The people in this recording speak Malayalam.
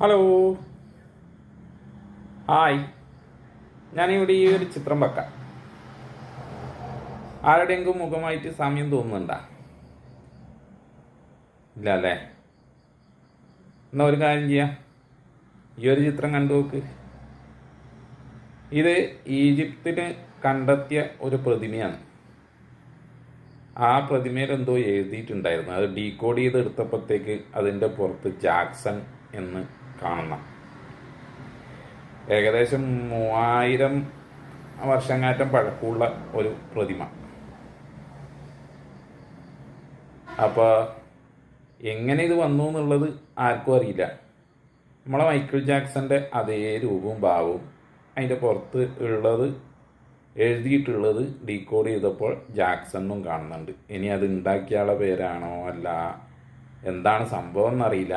Hello, hi. ഞാനിവിടെ ഈ ഒരു ചിത്രം വെക്കാം. ആരുടെയെങ്കിലും മുഖമായിട്ട് സാമ്യം തോന്നുന്നുണ്ടാ? ഇല്ല അല്ലേ? എന്നാ ഒരു കാര്യം ചെയ്യാം, ഈ ഒരു ചിത്രം കണ്ടു നോക്ക്. ഇത് ഈജിപ്തിന് കണ്ടെത്തിയ ഒരു പ്രതിമയാണ്. ആ പ്രതിമയിൽ എന്തോ എഴുതിയിട്ടുണ്ടായിരുന്നു. അത് ഡീകോഡ് ചെയ്ത് എടുത്തപ്പോഴത്തേക്ക് അതിൻ്റെ പുറത്ത് ജാക്സൺ എന്ന് കാണണം. ഏകദേശം 3000 വർഷങ്ങാറ്റം പഴക്കമുള്ള ഒരു പ്രതിമ. അപ്പോൾ എങ്ങനെ ഇത് വന്നു എന്നുള്ളത് ആർക്കും അറിയില്ല. നമ്മളെ മൈക്കിൾ ജാക്സൻ്റെ അതേ രൂപവും ഭാവവും അതിൻ്റെ പുറത്ത് ഉള്ളത് എഴുതിയിട്ടുള്ളത് ഡീകോഡ് ചെയ്തപ്പോൾ ജാക്സണും കാണുന്നുണ്ട്. ഇനി അത് ഉണ്ടാക്കിയ ആളെ പേരാണോ അല്ല എന്താണ് സംഭവം എന്നറിയില്ല.